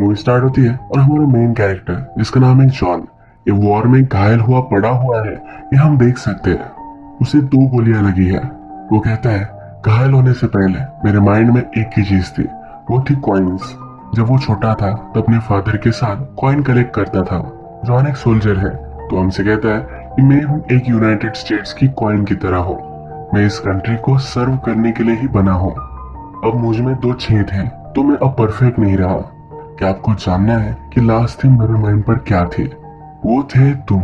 Movie start होती है और हमारा मेन कैरेक्टर जिसका नाम है जॉन, ये वॉर में घायल हुआ पड़ा हुआ है, ये हम देख सकते हैं। उसे 2 गोलियां लगी है। वो कहता है घायल होने से पहले मेरे माइंड में एक ही चीज थी, वो थी कॉइन्स। जब वो छोटा था तो अपने फादर के साथ कॉइन कलेक्ट करता था। जॉन एक सोल्जर है तो हमसे कहता है कि मैं हूँ एक यूनाइटेड स्टेट्स की कॉइन की तरह हूँ। मैं इस कंट्री को सर्व करने के लिए ही बना हूँ। अब मुझ में 2 छेद हैं तो मैं अब परफेक्ट नहीं रहा। क्या आपको जानना है कि लास्ट थिंग मेरे माइंड पर क्या थी? वो थे तुम।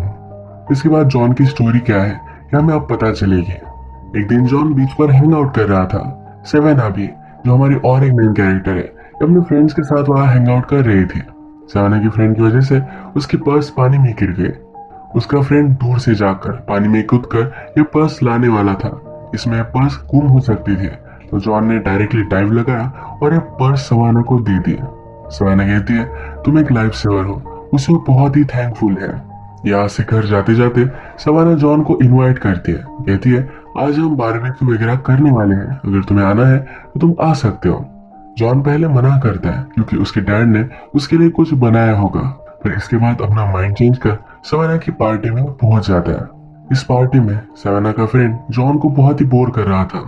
इसके बाद जॉन की स्टोरी क्या है यह हमें अब पता चलेगी। एक दिन जॉन बीच पर हैंग आउट कर रहा था। सेवेना भी, जो हमारी और एक मेन कैरेक्टर है, अपने फ्रेंड्स के साथ वहां हैंग आउट कर रही थी। सेवेना की फ्रेंड की वजह से उसकी पर्स पानी में गिर गई। उसका फ्रेंड दूर से जाकर पानी में कूदकर ये पर्स लाने वाला था। इसमें पर्स गुम हो सकती थी, तो जॉन ने डायरेक्टली डाइव लगाया और ये पर्स सवाना को दे दी। सवाना कहती है तुम एक लाइफ सेवर हो, उसे वो बहुत ही थैंकफुल है। यहाँ से घर जाते जाते सवाना जॉन को इनवाइट करती है। कहती है आज हम बारबेक्यू वगैरह करने वाले हैं, अगर तुम्हें आना है तो तुम आ सकते हो। जॉन पहले मना करता है क्योंकि उसके डैड ने उसके लिए कुछ बनाया होगा, पर इसके बाद अपना माइंड चेंज कर सवाना की पार्टी में पहुंच जाता है। इस पार्टी में सवाना का फ्रेंड जॉन को बहुत ही बोर कर रहा था।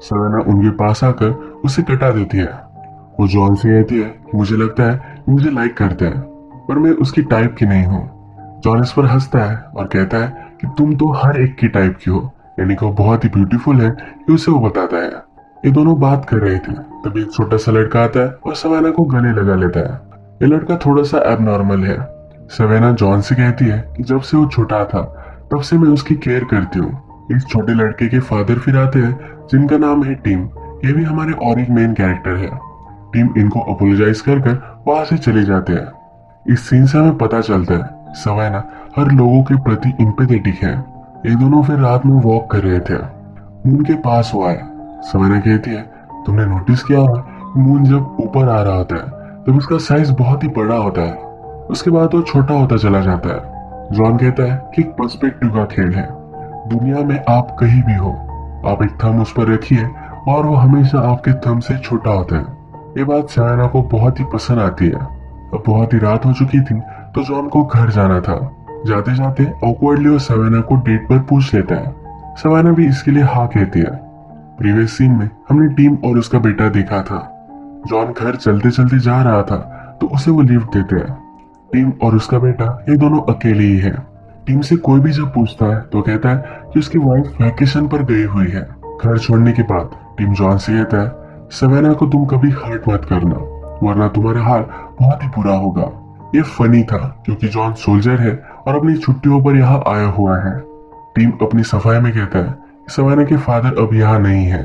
सवाना उनके पास आकर उसे कटा देती है। वो जॉन से कहती है कि मुझे लगता है कि मुझे लाइक करते हैं, पर मैं उसकी टाइप की नहीं हूँ। जॉन इस पर हंसता है और कहता है कि तुम तो हर एक की टाइप की हो, यानी कि वो बहुत ही ब्यूटीफुल है, कि उसे वो बताता है। ये दोनों बात कर रहे थे तभी एक छोटा सा लड़का आता है और सवाना को गले लगा लेता है। ये लड़का थोड़ा सा एबनॉर्मल है। सवाना जॉन से कहती है कि जब से वो छोटा था तब से मैं उसकी केयर करती हूँ। इस छोटे लड़के के फादर फिर आते हैं जिनका नाम है टीम। ये भी हमारे और एक मेन कैरेक्टर है। टीम इनको अपोलोजाइज कर वहां से चले जाते हैं। इस सीन से हमें पता चलता है सवाना हर लोगों के प्रति इम्पेथेटिक है। ये दोनों फिर रात में वॉक कर रहे थे। मून के पास वो आया। सवाना कहती है तुमने नोटिस किया होगा मून जब ऊपर आ रहा होता है तब उसका साइज बहुत ही बड़ा होता है, उसके बाद वो छोटा होता चला जाता है। जॉन कहता है कि एक पर्सपेक्टिव का खेल है। दुनिया में आप कहीं भी हो, आप एक थंब उस पर रखिए और वो हमेशा आपके थंब से छोटा होता है। ये बात सवाना को बहुत ही पसंद आती है। अब बहुत ही रात हो चुकी थी तो जॉन को घर जाना था। जाते जाते ऑकवर्डली वो सवाना को डेट पर पूछ लेता है। सवाना भी इसके लिए हाँ कहती है। प्रीवियस सीन में हमने टीम और उसका बेटा देखा था। जॉन घर चलते चलते जा रहा था तो उसे वो लिफ्ट देते हैं। टीम और उसका बेटा ये दोनों अकेले ही है। टीम से कोई भी जब पूछता है तो कहता है कि उसकी वाइफ वैकेशन पर गई हुई है। घर छोड़ने के बाद टीम जॉन से कहता है सवाना को तुम कभी हर्ट मत करना, वरना तुम्हारा हाल बहुत ही बुरा होगा। ये फनी था क्योंकि जॉन सोल्जर है और अपनी छुट्टियों पर यहाँ आया हुआ है। टीम अपनी सफाई में कहता है सवाना के फादर अब यहाँ नहीं है,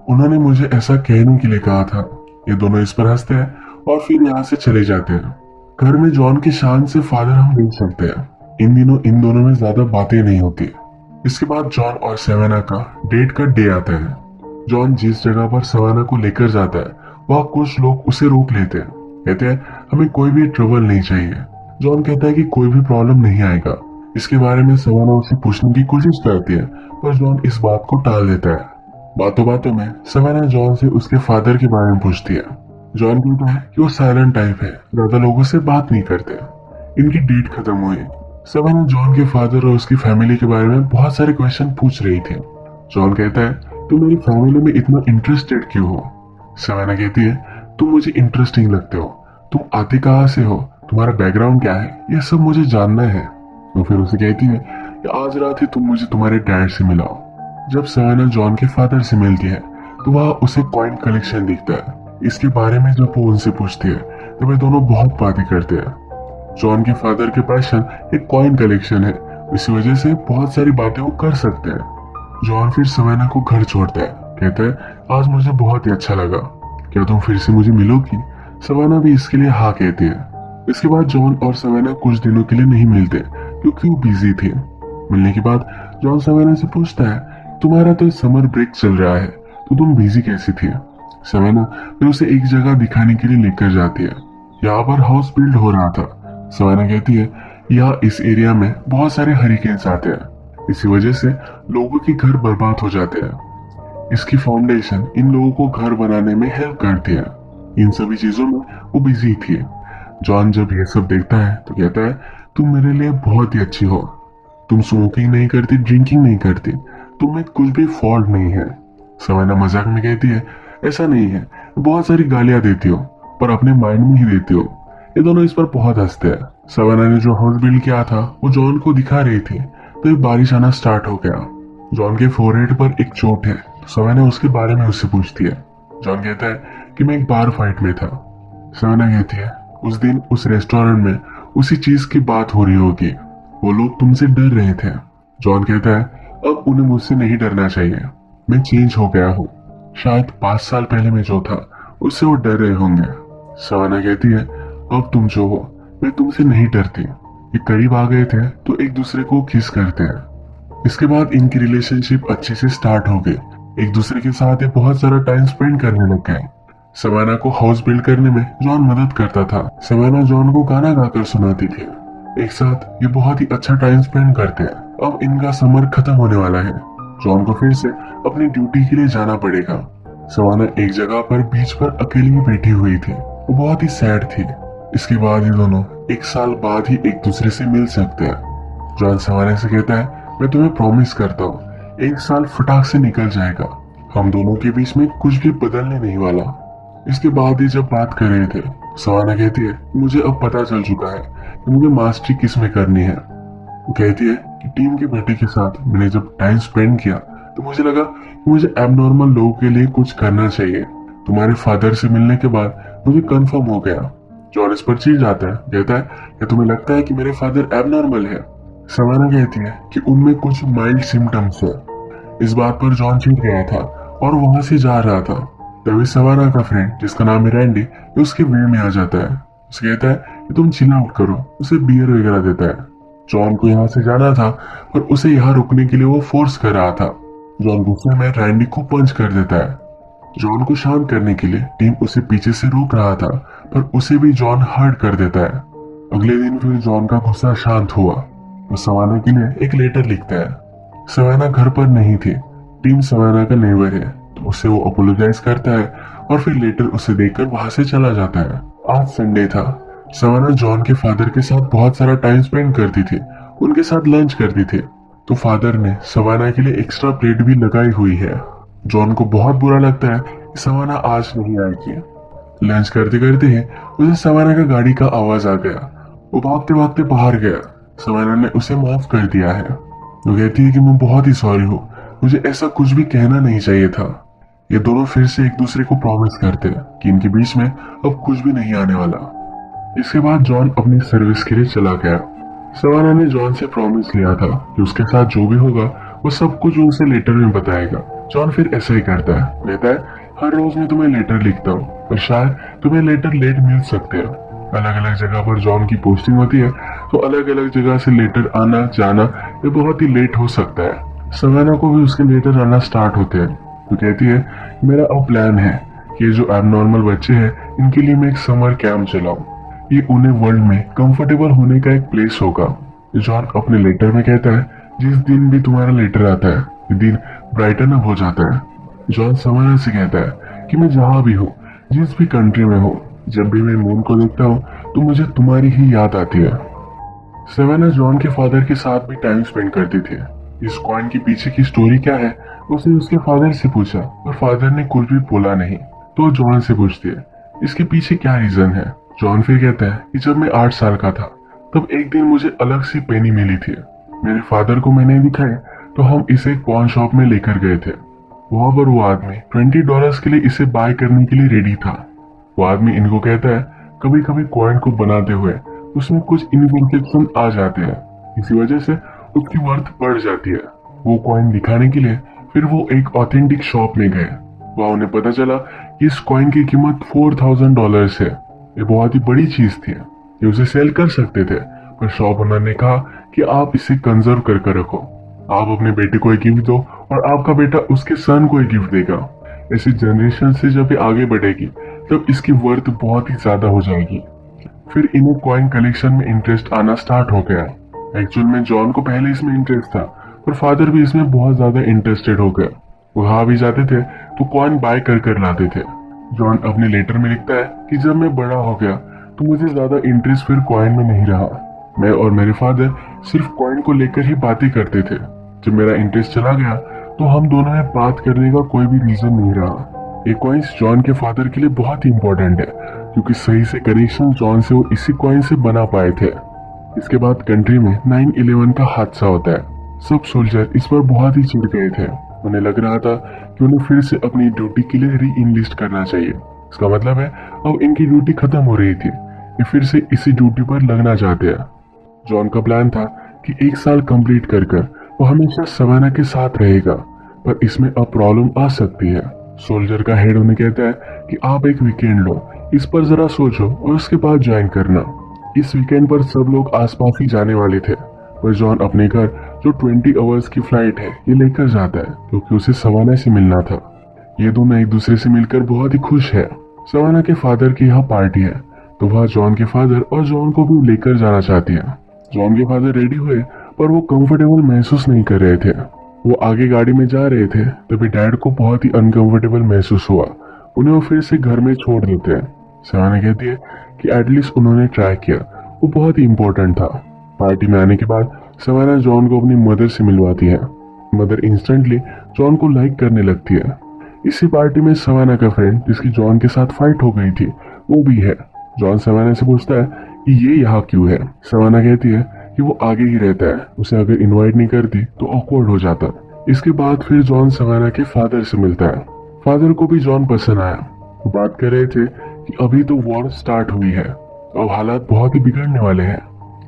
उन्होंने मुझे ऐसा कहने के लिए कहा था। ये दोनों इस पर हंसते हैं और फिर यहाँ से चले जाते हैं। घर में जॉन के शान से फादर हम देख सकते हैं। इन दिनों इन दोनों में ज्यादा बातें नहीं होती। इसके बाद जॉन और सवाना का डेट का डे आता है। जॉन जिस जगह पर सवाना को लेकर जाता है वहाँ कुछ लोग उसे रोक लेते हैं। कहते हैं हमें कोई भी ट्रबल नहीं चाहिए। जॉन कहता है कि कोई भी प्रॉब्लम नहीं आएगा। इसके बारे में सवाना उसे पूछने की कोशिश करती है पर जॉन इस बात को टाल देता है। बातों बातों में सवाना जॉन से उसके फादर के बारे में पूछती है। जॉन कहता है कि वो साइलेंट टाइप है, ज्यादा लोगों से बात नहीं करते। इनकी डेट खत्म हुई। सवाना जॉन के फादर और उसकी फैमिली के बारे में बहुत सारे क्वेश्चन पूछ रही थी। जॉन कहता है तुम मेरी फैमिली में इतना इंटरेस्टेड क्यों हो? सवाना कहती है तुम मुझे इंटरेस्टिंग लगते हो, तुम आते कहाँ से हो, तुम्हारा बैकग्राउंड क्या है, ये सब मुझे जानना है। तो फिर उसे कहती है कि आज रात ही तुम मुझे तुम्हारे डैड से मिलाओ। जब सवाना जॉन के फादर से मिलती है तो वह उसे कॉइन कलेक्शन दिखता है। इसके बारे में जब वो उनसे पूछती है तो वे दोनों बहुत बातें करते हैं। जॉन के फादर के पैशन एक कॉइन कलेक्शन है, इसी वजह से बहुत सारी बातें वो कर सकते हैं। जॉन फिर सवाना को घर छोड़ता है। कहता है आज मुझे बहुत ही अच्छा लगा, क्या तुम फिर से मुझे मिलोगी? सवाना भी इसके लिए हाँ कहती है। इसके बाद जॉन और सवाना कुछ दिनों के लिए नहीं मिलते क्योंकि वो बिजी थे। मिलने के बाद जॉन सवाना से पूछता है तुम्हारा तो समर ब्रेक चल रहा है तो तुम बिजी कैसी थी? सवाना फिर उसे एक जगह दिखाने के लिए लेकर जाती है। यहाँ पर हाउस बिल्ड हो रहा था। सवाना कहती है यहाँ इस एरिया में बहुत सारे हरिकेन्स आते हैं, इसी वजह से लोगों के घर बर्बाद हो जाते हैं। इसकी फाउंडेशन इन लोगों को घर बनाने में हेल्प करती है। इन सभी चीजों में वो बिजी थी। जॉन जब ये सब देखता है तो कहता है, तुम मेरे लिए बहुत ही अच्छी हो। तुम स्मोकिंग नहीं करती, ड्रिंकिंग नहीं करती, तुम में कुछ भी फॉल्ट नहीं है। सवाना मजाक में कहती है, ऐसा नहीं है, बहुत सारी गालियां देती हो पर अपने माइंड में ही देती हो। ये दोनों इस पर बहुत हंसते हैं। सवाना ने जो हाउस बिल्ड किया था वो जॉन को दिखा रही थी, तो एक बारिश आना स्टार्ट हो गया। जॉन के फोरहेड पर एक चोट है, तो सवाना उसके बारे में उससे पूछती है। जॉन कहता है कि मैं एक बार फाइट में था। सवाना कहती है, उस दिन उस रेस्टोरेंट में उसी चीज की बात हो रही होगी, वो लोग तुमसे डर रहे थे। जॉन कहता है, अब उन्हें मुझसे नहीं डरना चाहिए, मैं चेंज हो गया हूँ। शायद 5 साल पहले मैं जो था उससे वो डर रहे होंगे। सवाना कहती है, अब तुम जो हो, मैं तुमसे नहीं डरती। ये करीब आ गए थे तो एक दूसरे को किस करते हैं। इसके बाद इनकी रिलेशनशिप अच्छे से स्टार्ट हो गई। एक दूसरे के साथ ये बहुत सारा टाइम स्पेंड करने लग गए। सवाना को हाउस बिल्ड करने में जॉन मदद करता था। सवाना जॉन को गाना गाकर सुनाती थी। एक साथ ये बहुत ही अच्छा टाइम स्पेंड करते हैं। अब इनका समर खत्म होने वाला है। जॉन को फिर से अपनी ड्यूटी के लिए जाना पड़ेगा। सवाना एक जगह पर बीच पर अकेली बैठी हुई थी, वो बहुत ही सैड थी। इसके बाद ये दोनों 1 साल बाद ही एक दूसरे से मिल सकते हैं। जॉन सवाना से कहता है, मैं तुम्हें प्रॉमिस करता हूँ 1 साल फटाक से निकल जाएगा, हम दोनों के बीच में कुछ भी बदलने नहीं वाला। इसके बाद ही जब बात कर रहे थे, सवाना कहती है, मुझे अब पता चल चुका है कि मुझे मास्टरी किस में करनी है। वो कहती है कि टीम के बेटे के साथ मैंने जब टाइम स्पेंड किया तो मुझे लगा कि मुझे एबनॉर्मल लोगों के लिए कुछ करना चाहिए। तुम्हारे फादर से मिलने के बाद मुझे कंफर्म हो गया। जॉन इस पर चिढ़ जाता है, कहता है कि तुम्हें लगता है कि मेरे फादर एबनॉर्मल है। सवाना कहती है कि उनमें कुछ माइल्ड सिम्टम्स है। इस बात पर जॉन चिढ़ गया था और वहां से जा रहा था। तभी सवाना का फ्रेंड जिसका नाम है रैंडी उसके वे में आ जाता है। उसे कहता है कि तुम चिल आउट करो, उसे बियर वगैरह देता है। जॉन को यहाँ से जाना था पर उसे यहाँ रुकने के लिए वो फोर्स कर रहा था। जॉन गुस्से में रैंडी को पंच कर देता है। जॉन को शांत करने के लिए टीम उसे पीछे से रोक रहा था पर उसे भी जॉन हर्ट कर देता है। अगले दिन फिर जॉन का गुस्सा शांत हुआ। वो सवाना के लिए एक लेटर लिखता है। सवाना घर पर नहीं थी। टीम सवाना का नेबर है तो उसे वो अपोलोजाइज करता है और फिर लेटर उसे देकर वहां से चला जाता है। आज संडे था। सवाना जॉन के फादर के साथ बहुत सारा टाइम स्पेंड करती थी, उनके साथ लंच करती थी। तो फादर ने सवाना के लिए एक्स्ट्रा प्लेट भी लगाई हुई है। जॉन को बहुत बुरा लगता है कि सवाना आज नहीं आएगी। लंच करते करते ही उसे सवाना का गाड़ी का आवाज आ गया। वो भागते भागते बाहर गया। सवाना ने उसे माफ कर दिया है। वो कहती है कि मैं बहुत ही सॉरी हूँ, मुझे ऐसा कुछ भी कहना नहीं चाहिए था। ये दोनों फिर से एक दूसरे को प्रॉमिस करते हैं कि इनके बीच में अब कुछ भी नहीं आने वाला। इसके बाद जॉन अपनी सर्विस के लिए चला गया। सवाना ने जॉन से प्रॉमिस लिया था कि उसके साथ जो भी होगा वो सब कुछ उसे लेटर में बताएगा। जॉन फिर ऐसा ही करता है, कहता है, हर रोज मैं तुम्हें लेटर लिखता हूँ और शायद तुम्हें लेटर लेट मिल सकते हैं। अलग अलग जगह पर जॉन की पोस्टिंग होती है तो अलग अलग जगह से लेटर आना जाना ये बहुत ही लेट हो सकता है। सवाना को भी उसके लेटर आना स्टार्ट होते हैं। तो कहती है, मेरा अब प्लान है कि ये जो एबनॉर्मल बच्चे हैं इनके लिए मैं एक समर कैंप चलाऊं। ये उन्हें वर्ल्ड में कंफर्टेबल होने का एक प्लेस होगा। जॉन अपने लेटर में कहता है, जिस दिन भी तुम्हारा लेटर आता है ये दिन ब्राइटन अप हो जाता है। जॉन सवाना से कहता है कि मैं जहाँ भी हूँ, जिस भी कंट्री में हूँ, जब भी मैं मून को देखता हूँ तो मुझे तुम्हारी ही याद आती है। सवाना जॉन के फादर के साथ भी टाइम स्पेंड करती थी। इस कॉइन के पीछे की स्टोरी क्या है उसने उसके फादर से पूछा और फादर ने कुछ भी बोला नहीं। तो जॉन से पूछती है, इसके पीछे क्या रीजन है। जॉन फिर कहता है कि जब मैं 8 साल का था तब एक दिन मुझे अलग सी पेनी मिली थी। मेरे फादर को मैंने दिखाई तो हम इसे एक पॉन शॉप में लेकर गए थे। वहां पर वो आदमी $20 के लिए इसे बाय करने के लिए रेडी था। वो आदमी इनको कहता है, कभी कभी कॉइन को बनाते हुए उसमें कुछ इन्फेक्शन आ जाते हैं, इसी वजह से उसकी वर्थ बढ़ जाती है। वो कॉइन दिखाने के लिए फिर वो एक ऑथेंटिक शॉप में गए। वहां उन्हें पता चला कि इस कॉइन की कीमत $4000 है। ये बहुत ही बड़ी चीज थी, ये उसे सेल कर सकते थे, पर शॉप ओनर ने कहा कि आप इसे कंजर्व करके रखो, आप अपने बेटे को एक गिफ्ट दो और आपका बेटा उसके सन को एक गिफ्ट देगा। ऐसी जनरेशन से जब ये आगे बढ़ेगी तब इसकी वर्थ बहुत ही ज्यादा हो जाएगी। फिर इन्हें कॉइन कलेक्शन में इंटरेस्ट आना स्टार्ट हो गया। एक्चुअल में जॉन को पहले इसमें इंटरेस्ट था पर फादर भी इसमें बहुत ज्यादा इंटरेस्टेड हो गया। वहां भी जाते थे तो कॉइन बाय कर कर लाते थे। जॉन अपने लेटर में लिखता है कि जब मैं बड़ा हो गया तो मुझे ज्यादा इंटरेस्ट फिर कॉइन में नहीं रहा। मैं और मेरे फादर सिर्फ कॉइन को लेकर ही बातें करते थे। जब मेरा इंटरेस्ट चला गया तो हम दोनों में बात करने का कोई भी रीजन नहीं रहा। ये कॉइन्स जॉन के फादर के लिए बहुत ही इंपॉर्टेंट है, क्योंकि सही से कनेक्शन जॉन से वो इसी कॉइन से बना पाए थे। इसके बाद कंट्री में 9/11 का हादसा होता है। सब सोल्जर इस पर बहुत ही चिढ़ गए थे। उन्हें लग रहा था कि उन्हें फिर से अपनी ड्यूटी के लिए री इनलिस्ट करना चाहिए। इसका मतलब है अब इनकी ड्यूटी खत्म हो रही थी, ये फिर से इसी ड्यूटी पर लगना चाहते हैं। जॉन का प्लान था कि 1 साल कंप्लीट कर वो हमेशा सवाना के साथ रहेगा, पर इसमें अब प्रॉब्लम आ सकती है। सोल्जर का हेड उन्हें कहता है कि आप एक वीकेंड लो, इस पर जरा सोचो और उसके बाद ज्वाइन करना। इस वीकेंड पर सब लोग आसपास ही जाने वाले थे, पर जॉन अपने घर जो 20 आवर्स की फ्लाइट है ये लेकर जाता है, क्योंकि उसे सवाना से मिलना था। ये दोनों एक दूसरे से मिलकर बहुत ही खुश है। सवाना के फादर की यहाँ पार्टी है, तो वह जॉन के फादर और जॉन को भी लेकर जाना चाहती है। जॉन के फादर रेडी हुए, पर वो कंफर्टेबल महसूस नहीं कर रहे थे। वो आगे गाड़ी में जा रहे थे, तभी डैड को बहुत ही अनकंफर्टेबल महसूस हुआ। उन्हें वो फिर से घर में छोड़ देते हैं। सवाना कहती है कि एटलीस्ट उन्होंने ट्राई किया, वो बहुत ही इम्पोर्टेंट था। पार्टी में आने के बाद सवाना जॉन को अपनी मदर से मिलवाती है। मदर इंस्टेंटली जॉन को लाइक करने लगती है। इसी पार्टी में सवाना का फ्रेंड, जिसकी जॉन के साथ फाइट हो गई थी, वो भी है। जॉन सवाना से पूछता है कि ये यहाँ क्यों है। सवाना कहती है कि वो आगे ही रहता है, उसे अगर इनवाइट नहीं करती तो ऑकवर्ड हो जाता। इसके बाद फिर जॉन सवाना के फादर से मिलता है। फादर को भी जॉन पसंद आया। वो बात कर रहे थे कि अभी तो वॉर स्टार्ट हुई है, अब हालात बहुत ही बिगड़ने वाले हैं।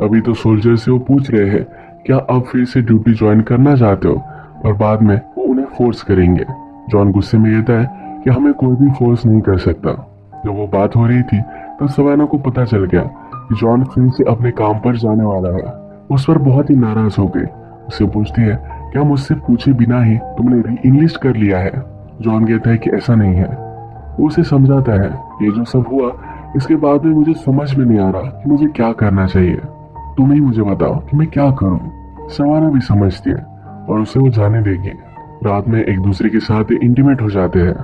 अभी तो सोल्जर से वो पूछ रहे हैं क्या आप फिर से ड्यूटी ज्वाइन करना चाहते हो, और बाद में वो उन्हें फोर्स करेंगे। जॉन गुस्से में कहता है कि हमें कोई भी फोर्स नहीं कर सकता। जब वो बात हो रही थी तब सवाना को पता चल गया कि जॉन फिर से अपने काम पर जाने वाला है। उस पर बहुत ही नाराज हो गई। उससे पूछती है क्या मुझसे पूछे बिना ही तुमने री इनलिस्ट कर लिया है। जॉन कहता है कि ऐसा नहीं है। वो उसे समझाता है ये जो सब हुआ इसके बाद में मुझे समझ में नहीं आ रहा कि मुझे क्या करना चाहिए। तुम ही मुझे बताओ कि मैं क्या करूं। सवाना भी समझती है और उसे वो जाने देगी। रात में एक दूसरे के साथ इंटीमेट हो जाते हैं।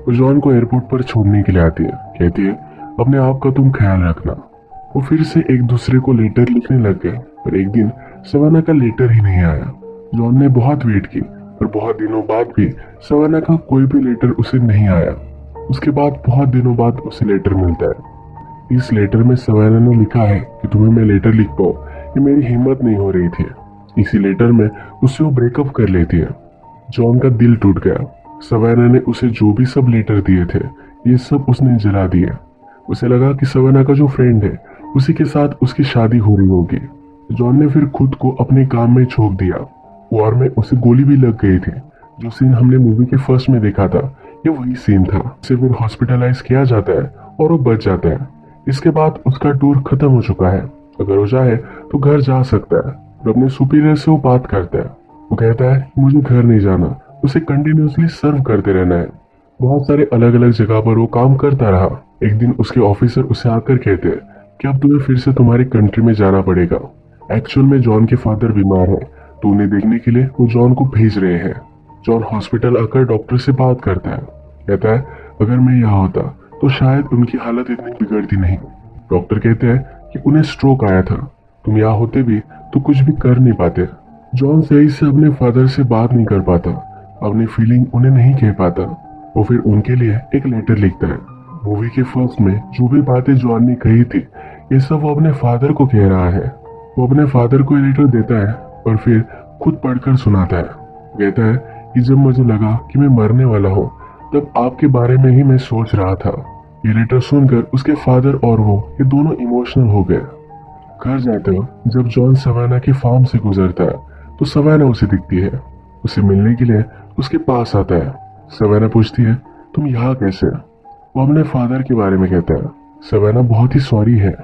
वो जॉन को एयरपोर्ट पर छोड़ने के लिए आती है। कहती है अपने आप का तुम ख्याल रखना। वो फिर से एक दूसरे को लेटर लिखने लग गए, पर एक दिन सवाना का लेटर ही नहीं आया। जॉन ने बहुत वेट की, पर बहुत दिनों बाद भी सवाना का कोई भी लेटर उसे नहीं आया। उसके बाद बहुत दिनों बाद उसे लेटर मिलता है। इस लेटर में सवाना ने लिखा है कि तुम्हें मैं लेटर लिख पाऊं कि मेरी हिम्मत नहीं हो रही थी। इसी लेटर में उससे वो ब्रेकअप कर लेती है। जॉन का दिल टूट गया। सवाना ने उसे जो भी सब लेटर दिए थे ये सब उसने जला दिए। उसे लगा कि सवाना का जो फ्रेंड है उसी के साथ उसकी शादी हो रही होगी। जॉन ने फिर खुद को अपने काम में झोंक दिया। वॉर में उसे गोली भी लग गई थी। जो सीन हमने मूवी के फर्स्ट में देखा था ये वही सीन था। उसे फिर हॉस्पिटलाइज किया जाता है और वो बच जाता है। इसके बाद उसका टूर खत्म हो चुका है। अगर वो चाहे तो घर जा सकता है और अपने सुपीरियर से वो बात करता है। वो कहता है मुझे घर नहीं जाना, उसे कंटिन्यूसली सर्व करते रहना है। बहुत सारे अलग अलग जगह पर वो काम करता रहा। एक दिन उसके ऑफिसर उसे आकर कहते हैं कि अब तुम्हें फिर से तुम्हारी कंट्री में जाना पड़ेगा। एक्चुअल में जॉन के फादर बीमार है, तो उन्हें देखने के लिए वो जॉन को भेज रहे हैं। जॉन हॉस्पिटल आकर डॉक्टर से बात करता है। कहता है अगर मैं यहाँ होता तो शायद उनकी हालत इतनी बिगड़ती नहीं। डॉक्टर कहते हैं कि उन्हें स्ट्रोक आया था, तुम यहाँ होते भी तो कुछ भी कर नहीं पाते। जॉन सही से अपने फादर से बात नहीं कर पाता, अपनी फीलिंग उन्हें नहीं कह पाता। वो फिर उनके लिए एक लेटर लिखता है। मूवी के फर्स्ट में जो भी बातें जॉन ने कही थी ये सब वो अपने फादर को कह रहा है। वो अपने फादर को ये लेटर देता है और फिर खुद पढ़कर सुनाता है। कहता है कि जब मुझे लगा कि मैं मरने वाला हूँ तब आपके बारे में ही मैं सोच रहा था। ये लेटर सुनकर उसके फादर और वो ये दोनों इमोशनल हो गए। घर जाते वक्त जब जॉन सवाना के फार्म से गुजरता है तो सवाना उसे दिखती है। उसे मिलने के लिए उसके पास आता है। सवाना पूछती है तुम यहाँ कैसे। वो अपने फादर के बारे में कहता है। सवाना बहुत ही सॉरी है।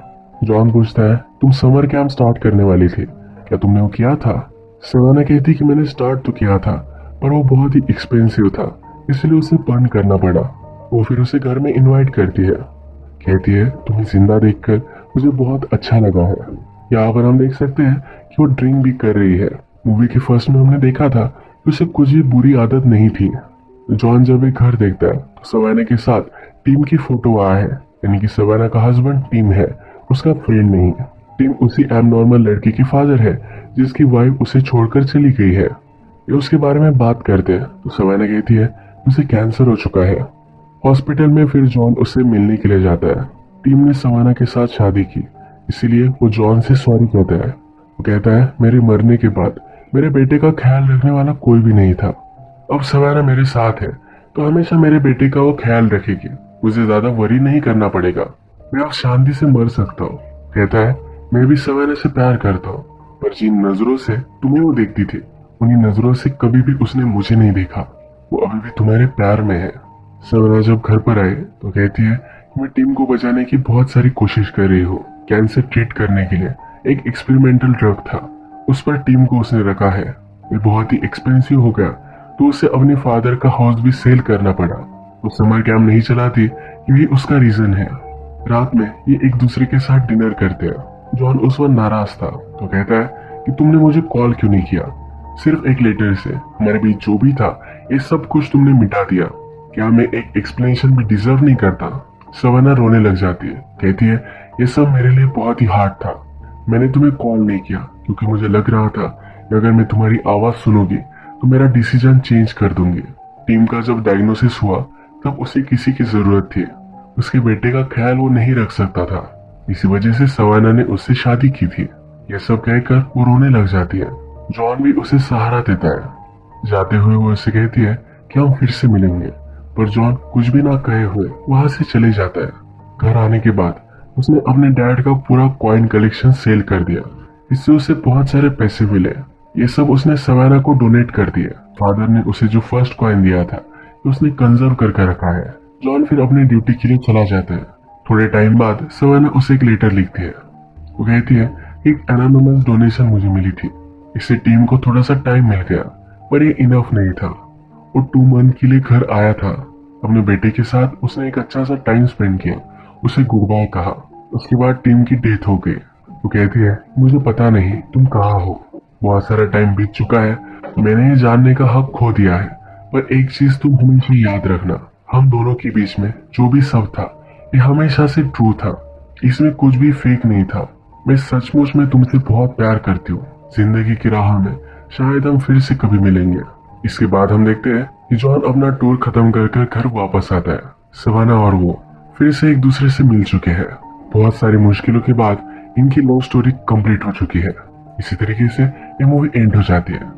जॉन पूछता है तुम समर कैंप स्टार्ट करने वाली थी, क्या तुमने वो किया था। सवाना कहती कि मैंने स्टार्ट तो किया था पर वो बहुत ही एक्सपेंसिव था, इसलिए उसे बंद करना पड़ा। वो फिर उसे घर में इनवाइट करती है। कहती है तुम्हें जिंदा देखकर मुझे बहुत अच्छा लगा है। यहाँ पर हम देख सकते हैं कि वो ड्रिंक भी कर रही है। मूवी के फर्स्ट में हमने देखा था कि उसे कुछ भी बुरी आदत नहीं थी। जॉन जब एक घर देखता है तो सवाना के साथ टीम की फोटो आया है। यानी कि सवाना का हस्बैंड टिम है, उसका फ्रेंड नहीं। टिम उसी एबनॉर्मल लड़के की फादर है जिसकी वाइफ उसे छोड़कर चली गई है। ये उसके बारे में बात करते हैं तो सवाना कहती है उसे कैंसर हो चुका है। हॉस्पिटल में फिर जॉन उससे मिलने के लिए जाता है। टिम ने सवाना के साथ शादी की, इसीलिए वो जॉन से सॉरी कहता है। वो कहता है मेरे मरने के बाद मेरे बेटे का ख्याल रखने वाला कोई भी नहीं था। अब सवाना मेरे साथ है तो हमेशा मेरे बेटे का वो ख्याल रखेगी। मुझे ज्यादा वरी नहीं करना पड़ेगा, मैं अब शांति से मर सकता हूँ। कहता है मैं भी सवाना से प्यार करता हूँ, पर जिन नजरों से तुम्हें वो देखती थी उन्हीं नजरों से कभी भी उसने मुझे नहीं देखा। वो अभी भी तुम्हारे प्यार में है। सवाना जब घर पर आए तो कहती है मैं टीम को बचाने की बहुत सारी कोशिश कर रही हूँ। कैंसर ट्रीट करने के लिए एक एक्सपेरिमेंटल ड्रग था, उस पर टीम को उसने रखा है। ये बहुत ही एक्सपेंसिव हो गया तो उसे अपने फादर का हाउस भी सेल करना पड़ा। वो समर कैंप नहीं चलाती, यही उसका रीजन है। रात में ये एक दूसरे के साथ डिनर करते हैं। जॉन उस वक्त नाराज था तो कहता है कि तुमने मुझे कॉल क्यों नहीं किया, सिर्फ एक लेटर से हमारे बीच जो भी था ये सब कुछ तुमने मिटा दिया। क्या मैं एक एक्सप्लेनेशन भी डिजर्व नहीं करता? सवाना रोने लग जाती है, कहती है ये सब मेरे लिए बहुत ही हार्ड था। मैंने तुम्हें कॉल नहीं किया क्योंकि मुझे लग रहा था कि अगर मैं तुम्हारी आवाज सुनूंगी तो मेरा डिसीजन चेंज कर दूंगी। टीम का जब डायग्नोसिस हुआ तब उसे किसी की जरूरत थी। उसके बेटे का ख्याल वो नहीं रख सकता था, इसी वजह से सवाना ने उससे शादी की थी। यह सब कहकर वो रोने लग जाती है। जॉन भी उसे सहारा देता है। जाते हुए वो उसे कहती है कि हम फिर से मिलेंगे, पर जॉन कुछ भी ना कहे हुए वहां से चले जाता है। घर आने के बाद उसने अपने डैड का पूरा कॉइन कलेक्शन सेल कर दिया, इससे उसे बहुत सारे पैसे मिले। ये सब उसने सवाना को डोनेट कर दिया। फादर ने उसे जो फर्स्ट कॉइन दिया था उसने कंजर्व करके रखा है। जॉन फिर अपनी ड्यूटी के लिए चला जाता है। थोड़े टाइम बाद सवाना उसे एक लेटर लिखती है। वो कहती है एक एनोनिमस डोनेशन मुझे मिली थी, इससे टीम को थोड़ा सा टाइम मिल गया, पर ये इनफ नहीं था। वो 2 मंथ के लिए घर आया था। अपने बेटे के साथ उसने एक अच्छा सा टाइम स्पेंड किया, उसे गुड बाय कहा। उसके बाद टीम की डेथ हो गई। वो कहती है मुझे पता नहीं तुम कहाँ हो, बहुत सारा टाइम बीत चुका है, मैंने ये जानने का हक खो दिया है, पर एक चीज तुम हमेशा याद रखना, हम दोनों के बीच में जो भी सब था ये हमेशा से ट्रू था, इसमें कुछ भी फेक नहीं था। मैं सचमुच में तुमसे बहुत प्यार करती हूँ। जिंदगी की राह में शायद हम फिर से कभी मिलेंगे। इसके बाद हम देखते हैं कि जॉन अपना टूर खत्म कर घर वापस आता है। सवाना और वो फिर से एक दूसरे से मिल चुके हैं। बहुत सारी मुश्किलों के बाद इनकी लव स्टोरी कंप्लीट हो चुकी है। इसी तरीके से ये मूवी एंड हो जाती है।